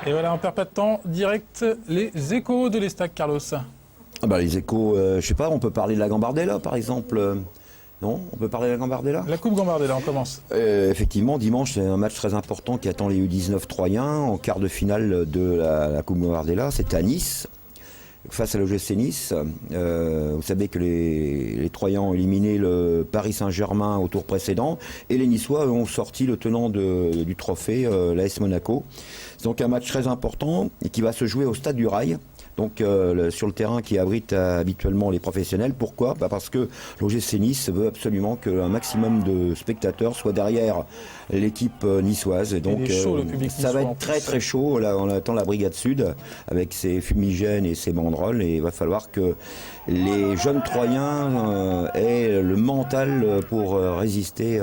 Et voilà, on perd pas de temps. Direct, les échos de l'Estac, Carlos. Les échos, je sais pas, on peut parler de la Gambardella par exemple. Non, on peut parler de la Gambardella. La Coupe Gambardella, on commence. Effectivement, dimanche, c'est un match très important qui attend les U19 Troyens en quart de finale de la Coupe Gambardella. C'est à Nice, face à l'OGC Nice. Vous savez que les Troyens ont éliminé le Paris Saint-Germain au tour précédent et les Niçois ont sorti le tenant du trophée, l'AS Monaco. C'est donc un match très important et qui va se jouer au Stade du Rail. Donc sur le terrain qui abrite habituellement les professionnels. Pourquoi ? Parce que l'OGC Nice veut absolument qu'un maximum de spectateurs soient derrière l'équipe niçoise. Et donc chaud, le public ça va être très très chaud. Là, on attend la Brigade Sud avec ses fumigènes et ses banderoles. Et il va falloir que les jeunes Troyens aient le mental pour résister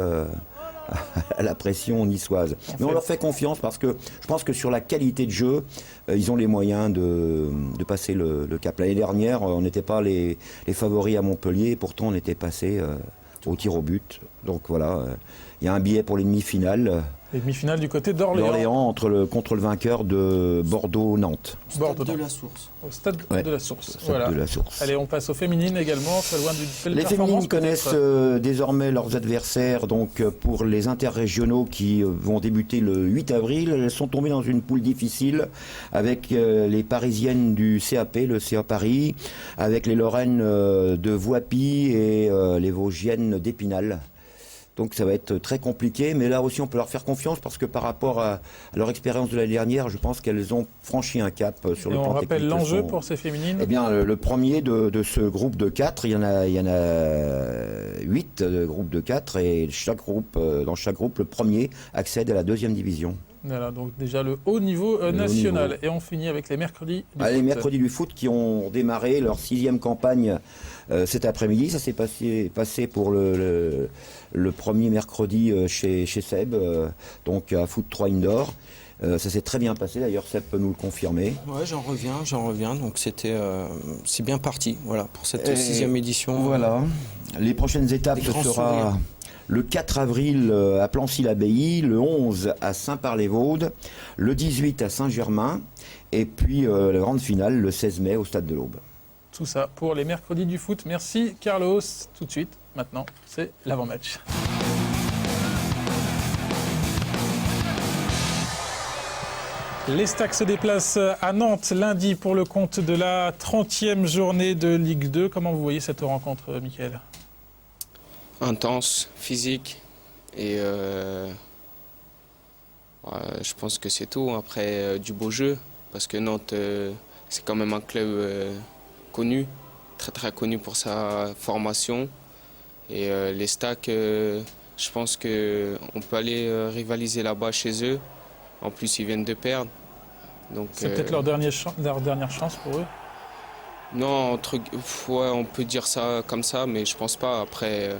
à la pression niçoise. Mais on leur fait confiance parce que je pense que sur la qualité de jeu, ils ont les moyens de passer le cap. L'année dernière, on n'était pas les favoris à Montpellier, et pourtant on était passé au tir au but. Donc voilà, il y a un billet pour les demi-finales. Les demi-finales du côté d'Orléans. Contre le vainqueur de Bordeaux-Nantes. Stade de la Source. Au Stade de la Source. Voilà. De la Source. Allez, on passe aux féminines également. Très loin d'une belle Les performance. féminines connaissent désormais leurs adversaires. Donc pour les interrégionaux qui vont débuter le 8 avril, elles sont tombées dans une poule difficile avec les Parisiennes du CAP, le CA Paris, avec les Lorraines de Voipy et les Vosgiennes d'Épinal. Donc ça va être très compliqué, mais là aussi on peut leur faire confiance parce que par rapport à leur expérience de l'année dernière, je pense qu'elles ont franchi un cap sur le plan technique. On rappelle l'enjeu pour ces féminines. Eh bien, le premier de ce groupe de 4, il y en a 8 groupes de 4 et dans chaque groupe, le premier accède à la deuxième division. Voilà, donc déjà le haut niveau national. Et on finit avec les mercredis du foot. Les mercredis du foot qui ont démarré leur 6e campagne cet après-midi. Ça s'est passé pour le premier mercredi chez Seb, donc à Foot 3 Indoor. Ça s'est très bien passé, d'ailleurs Seb peut nous le confirmer. Ouais, j'en reviens. Donc c'est bien parti, voilà, pour cette 6e édition. Voilà. Les prochaines étapes, ce sera le 4 avril à Plancy-l'Abbaye, le 11 à Saint-Par-les-Vaudes, le 18 à Saint-Germain, et puis la grande finale le 16 mai au Stade de l'Aube. Tout ça pour les mercredis du foot. Merci Carlos. Tout de suite, maintenant, c'est l'avant-match. L'Estac se déplace à Nantes lundi pour le compte de la 30e journée de Ligue 2. Comment vous voyez cette rencontre, Mickaël ? Intense, physique et je pense que c'est tout. Après du beau jeu parce que Nantes c'est quand même un club connu, très très connu pour sa formation et l'Estac je pense qu'on peut aller rivaliser là-bas chez eux. En plus ils viennent de perdre. Donc c'est peut-être leur dernière chance pour eux. Non, on peut dire ça comme ça, mais je pense pas. Après,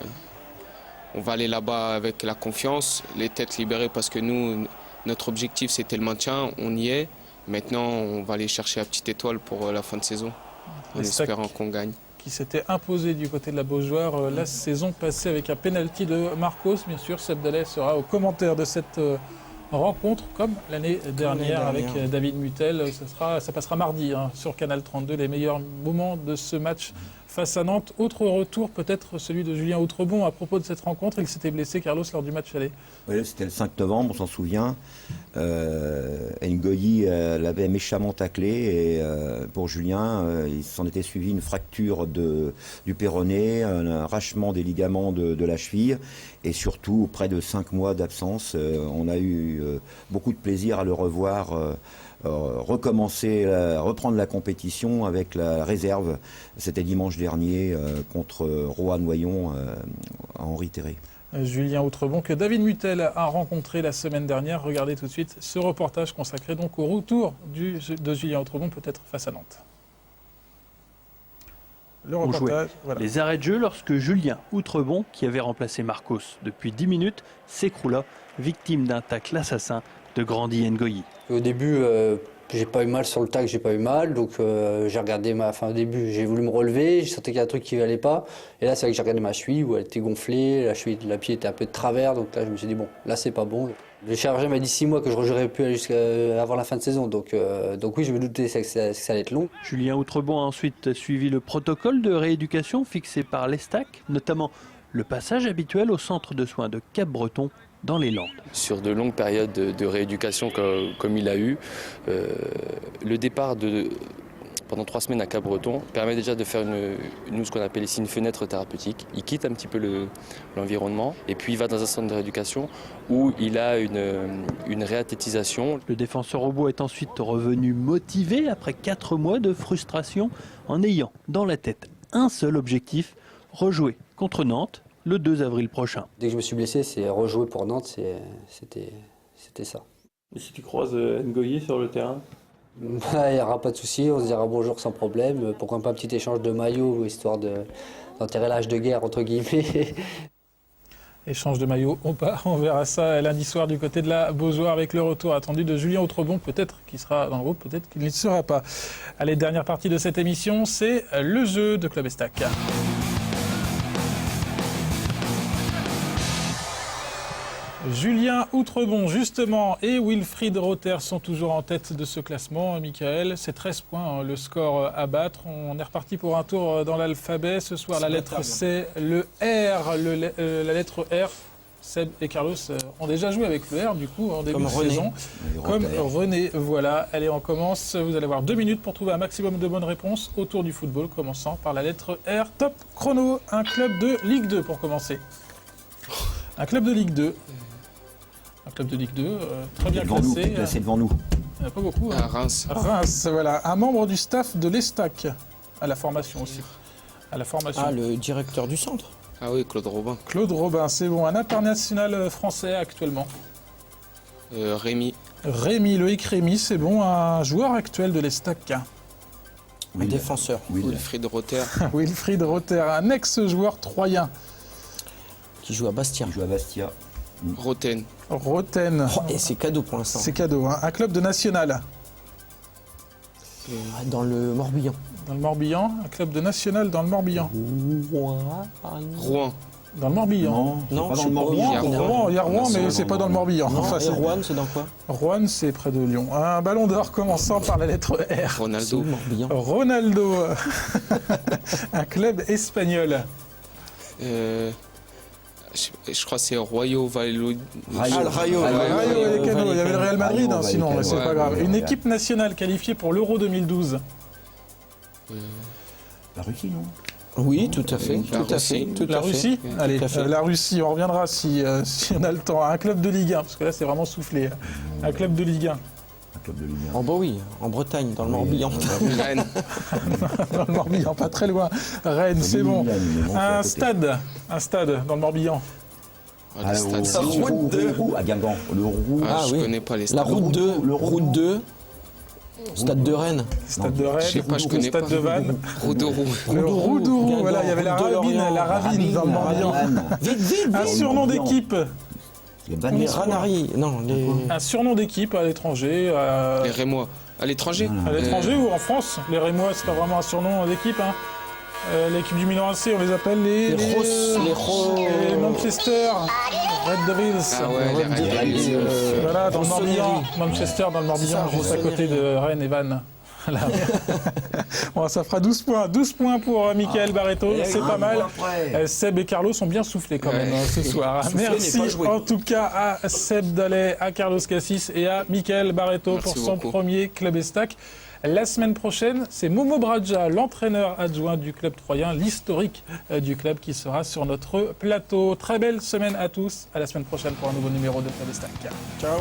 on va aller là-bas avec la confiance, les têtes libérées, parce que nous, notre objectif, c'était le maintien. On y est. Maintenant, on va aller chercher la petite étoile pour la fin de saison, en espérant qu'on gagne. Qui s'était imposé du côté de la Beaujoire la saison passée avec un penalty de Marcos. Bien sûr, Seb Dallet sera au commentaire de cette rencontre, comme l'année dernière avec David Mutel. Ça passera mardi sur Canal 32, les meilleurs moments de ce match face à Nantes. Autre retour, peut-être celui de Julien Outrebon à propos de cette rencontre. Il s'était blessé, Carlos, lors du match aller. Oui, c'était le 5 novembre, on s'en souvient. Ngoyi l'avait méchamment taclé et pour Julien, il s'en était suivi une fracture du péroné, un arrachement des ligaments de la cheville et surtout près de 5 mois d'absence. On a eu beaucoup de plaisir à le revoir reprendre la compétition avec la réserve. C'était dimanche dernier contre Roanne-Noyon à Henri Terré. Julien Outrebon que David Mutel a rencontré la semaine dernière. Regardez tout de suite ce reportage consacré donc au retour de Julien Outrebon, peut-être face à Nantes. Le reportage, voilà. Les arrêts de jeu lorsque Julien Outrebon, qui avait remplacé Marcos depuis 10 minutes, s'écroula, victime d'un tacle assassin de Grandi Ngoyi. Au début, J'ai pas eu mal sur le tac, j'ai pas eu mal, donc j'ai regardé au début, j'ai voulu me relever, j'ai senti qu'il y a un truc qui allait pas, et là c'est vrai que j'ai regardé ma cheville où elle était gonflée, la cheville de la pied était un peu de travers, donc là je me suis dit bon, là c'est pas bon. Le chirurgien m'a dit 6 mois que je rejouerais plus jusqu'à avant la fin de saison, donc oui, je me doutais que ça allait être long. Julien Outrebon a ensuite suivi le protocole de rééducation fixé par l'ESTAC, notamment le passage habituel au centre de soins de Cap-Breton dans les Landes. Sur de longues périodes de rééducation comme il a eu, le départ pendant 3 semaines à Cap-Breton permet déjà de faire ce qu'on appelle ici une fenêtre thérapeutique. Il quitte un petit peu l'environnement et puis il va dans un centre de rééducation où il a une réathlétisation. Le défenseur au bois est ensuite revenu motivé après 4 mois de frustration en ayant dans la tête un seul objectif, rejouer contre Nantes le 2 avril prochain. Dès que je me suis blessé, c'est rejouer pour Nantes, c'était ça. Et si tu croises Ngoyi sur le terrain? Il n'y aura pas de souci, on se dira bonjour sans problème. Pourquoi pas un petit échange de maillots, histoire d'enterrer l'âge de guerre, entre guillemets. Échange de maillot, on verra ça lundi soir du côté de la Beaujoire avec le retour attendu de Julien Outrebon, peut-être qu'il sera dans le groupe, peut-être qu'il ne sera pas. Allez, dernière partie de cette émission, c'est le jeu de Club Estac. Julien Outrebon, justement, et Wilfried Rother sont toujours en tête de ce classement. Michael, c'est 13 points, le score à battre. On est reparti pour un tour dans l'alphabet. Ce soir, la lettre C, le R, la lettre R. Seb et Carlos ont déjà joué avec le R, du coup, en début de saison. Comme René, voilà. Allez, on commence. Vous allez avoir 2 minutes pour trouver un maximum de bonnes réponses autour du football, commençant par la lettre R. Top chrono, un club de Ligue 2 pour commencer. Un club de Ligue 2. Un club de Ligue 2, très bien classé. Classé devant nous. Il n'y en a pas beaucoup. À Reims. Reims, voilà. Un membre du staff de l'Estac, à la formation aussi. À la formation. Ah, le directeur du centre. Ah oui, Claude Robin. Claude Robin, c'est bon. Un international français actuellement. Rémi. Rémi, Loïc Rémi, c'est bon. Un joueur actuel de l'Estac. Un défenseur. Wilfried Rother. Wilfried Rother, un ex-joueur troyen. Qui joue à Bastia. Il joue à Bastia. Roten. Roten. Oh, et c'est cadeau pour l'instant. C'est cadeau, hein. Un club de national. Dans le Morbihan. Dans le Morbihan, un club de national dans le Morbihan. Rouen. Dans le Morbihan. Non, pas dans je le sais pas. Rouen, il y a Rouen, mais c'est pas dans le Morbihan. Non, Enfin, et Rouen, c'est dans quoi? Rouen, c'est près de Lyon. Un ballon d'or commençant par la lettre R. Ronaldo. Morbihan. Ronaldo. Un club espagnol. Je crois que c'est Rayo Vallecano. Rayo Vallecano. Il y avait le Real Madrid, Rayo sinon, mais c'est Vallecano. pas grave. Ouais, Une ouais. équipe nationale qualifiée pour l'Euro 2012. La Russie, non? Oui, tout à fait. La Tout à Russie. fait. Tout La à fait. Russie. Allez, Tout à fait. la Russie, on reviendra si on a le temps. Un club de Ligue 1, parce que là, c'est vraiment soufflé. Un club de Ligue 1. Un club de Ligue 1. Oh bah oui, en Bretagne, dans le Morbihan. Rennes. Dans le Morbihan, pas très loin. Rennes, c'est bon. Un stade dans le Morbihan. Ah, les stades, c'est Route dur. de- À Guingamp. Le roux. Ah, je oui. connais pas les La stades. route 2, le route 2, stade de Rennes. Stade de Rennes, Je sais pas, je connais stade pas. de Vannes. Roudorou. Le Roudourou, Guingamp, voilà, il y avait la Route de Ravine, Lorient. la Ravine dans le Morbihan. Vite, vite, Un vite. surnom Morbihan. d'équipe. Les Ranari. Non, les... Un surnom d'équipe à l'étranger. Les Rémois. À l'étranger. À l'étranger ou en France. Les Rémois, c'est pas vraiment un surnom d'équipe. Hein. L'équipe du Milan AC, on les appelle les Manchester Red Devils. Ah ouais, les Red Devils. Voilà, dans le Rossoneri. Morbihan. Manchester dans le Morbihan, ça, juste à côté Rossoneri. de Rennes et Vannes. Voilà. Bon, ça fera 12 points. 12 points pour Michael Barreto, c'est pas mal. Seb et Carlos sont bien soufflés quand même ce soir. Soufflé, Merci n'est pas joué. en tout cas à Seb Dallet, à Carlos Cassis et à Michael Barreto Merci pour son beaucoup. premier Club Estac. La semaine prochaine, c'est Momo Bradja, l'entraîneur adjoint du club troyen, l'historique du club qui sera sur notre plateau. Très belle semaine à tous. À la semaine prochaine pour un nouveau numéro de Club Estac. Ciao.